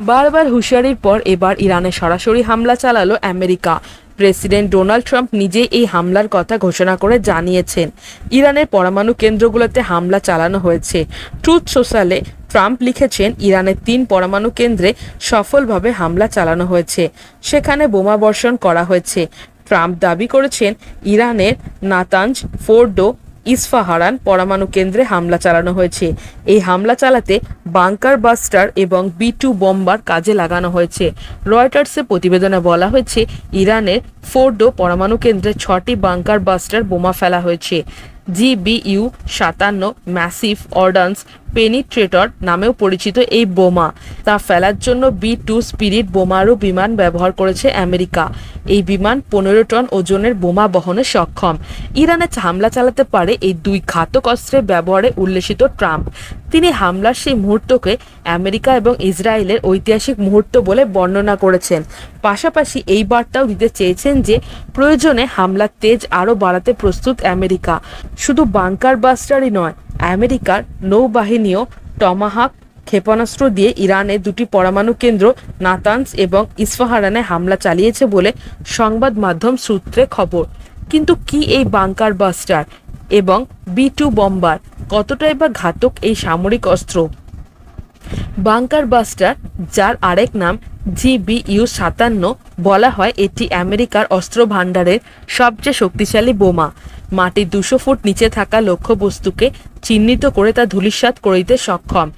বারবার হুঁশিয়ারির পর এবার ইরানে সরাসরি হামলা চালালো আমেরিকা। প্রেসিডেন্ট ডোনাল্ড ট্রাম্প নিজেই এই হামলার কথা ঘোষণা করে জানিয়েছেন ইরানের পরমাণু কেন্দ্রগুলোতে হামলা চালানো হয়েছে। ট্রুথ সোশ্যালে ট্রাম্প লিখেছেন, ইরানের 3 পরমাণু কেন্দ্রে সফলভাবে হামলা চালানো হয়েছে, সেখানে বোমা বর্ষণ করা হয়েছে। ট্রাম্প দাবি করেছেন ইরানের নাতাঞ্জ, ফোর্ডো, ইস্ফাহারান পরমাণু কেন্দ্রে হামলা চালানো হয়েছে। এই হামলা চালাতে বাংকার বাস্টার এবং B-2 বোম্বার কাজে লাগানো হয়েছে। রয়টার্সের প্রতিবেদনে বলা হয়েছে, ইরানের ফোর্ডো পরমাণু কেন্দ্রে 6টি বাংকার বাস্টার বোমা ফেলা হয়েছে। GBU-57 ম্যাসিভ অর্ডান্স পেনিট্রেটর নামেও পরিচিত এই বোমা তা ফেলার জন্য B-2 স্পিরিট বোমারু বিমান ব্যবহার করেছে আমেরিকা। এই বিমান 15 টন ওজনের বোমা বহনে সক্ষম। ইরানে হামলা চালাতে পারে এই 2 ঘাতক অস্ত্রের ব্যবহারে উল্লেখিত ট্রাম্প। তিনি হামলার সেই মুহূর্তকে আমেরিকা এবং ইসরায়েলের ঐতিহাসিক মুহূর্ত বলে বর্ণনা করেছেন। পাশাপাশি এই বার্তাও দিতে চেয়েছেন যে প্রয়োজনে হামলার তেজ আরও বাড়াতে প্রস্তুত আমেরিকা। শুধু বাংকার বাস্টারই নয়, আমেরিকার নৌবাহিনীও টমাহাক ক্ষেপণাস্ত্র দিয়ে ইরানের 2টি পরমাণু কেন্দ্র নাতানজ এবং ইস্ফাহারানে হামলা চালিয়েছে বলে সংবাদ মাধ্যম সূত্রে খবর। কিন্তু কি এই বাংকার বাস্টার এবং B-2 বোম্বার কতটাই বা ঘাতক এই সামরিক অস্ত্র? বাংকার বাস্টার, যার আরেক নাম GBU-57, বলা হয় এটি আমেরিকার অস্ত্র ভাণ্ডারের সবচেয়ে শক্তিশালী বোমা। মাটির 200 ফুট নিচে থাকা লক্ষ্যবস্তুকে চিহ্নিত করে তা ধূলিসাৎ করিতে সক্ষম।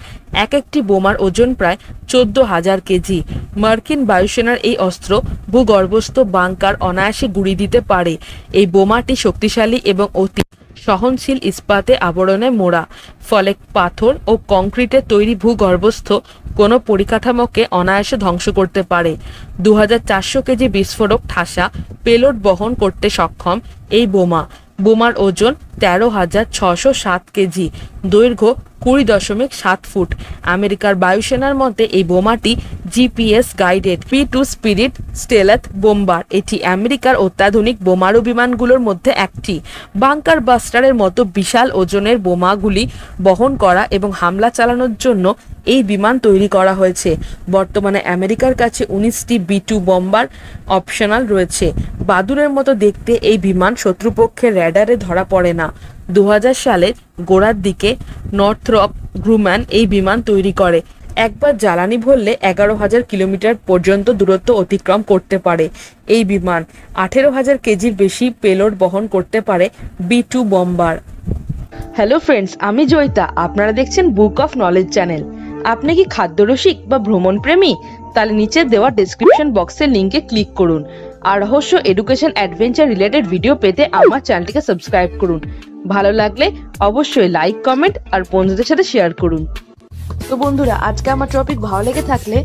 একটি বোমার ওজন প্রায় 14,000 কেজি। মার্কিন বায়ুসেনার এই অস্ত্র ভূগর্ভস্থ বাংকার অনায়াসে গুঁড়ি দিতে পারে। এই বোমাটি শক্তিশালী এবং অতি সহনশীল ইস্পাতে আবরণে মোড়া, ফলে পাথর ও কংক্রিটে তৈরি ভূগর্ভস্থ কোনো পরিকাঠামোকে অনায়াসে ধ্বংস করতে পারে। 2400 কেজি বিস্ফোরক ঠাসা পেলোড বহন করতে সক্ষম এই বোমার ওজন 13,607 কেজি, দৈর্ঘ্য 20.7 ফুট। আমেরিকার বায়ুসেনার মতে এই বোমাটি GPS guided B-2 spirit stealth bomber. এটি আমেরিকার অত্যাধুনিক বোমারু বিমানগুলোর মধ্যে একটি। বাংকার বাস্টারের মতো বিশাল ওজনের বোমাগুলি বহন করা এবং হামলা চালানোর জন্য এই বিমান তৈরি করা হয়েছে। বর্তমানে আমেরিকার কাছে 19টি B-2 বোম্বার অপশনাল রয়েছে। বাদুড়ের মতো দেখতে এই বিমান শত্রুপক্ষের র্যাডারে ধরা পড়ে না। 2000 সালের গোড়ার দিকে নর্থরপ গ্রুম্যান এই বিমান তৈরি করে। একবার জ্বালানি ভরলে 11,000 কিলোমিটার পর্যন্ত দূরত্ব অতিক্রম করতে পারে। এই বিমান 18,000 কেজির বেশি পেলোড বহন করতে পারে B-2 বোম্বার। হ্যালো ফ্রেন্ডস, আমি জয়িতা, আপনারা দেখছেন বুক অফ নলেজ চ্যানেল। আপনি কি খাদ্যরসিক বা ভ্রমণ প্রেমী? তাহলে নিচে দেওয়া ডেসক্রিপশন বক্সের লিঙ্কে ক্লিক করুন আর রহস্য, এডুকেশন, অ্যাডভেঞ্চার রিলেটেড ভিডিও পেতে আমার চ্যানেলটিকে সাবস্ক্রাইব করুন। ভালো লাগলে অবশ্যই লাইক, কমেন্ট আর বন্ধুদের সাথে শেয়ার করুন। তো বন্ধুরা, আজকে আমার টপিক ভালো লেগে থাকলে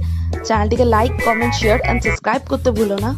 চ্যানেলটিকে like, comment, share and subscribe করতে ভুলো না।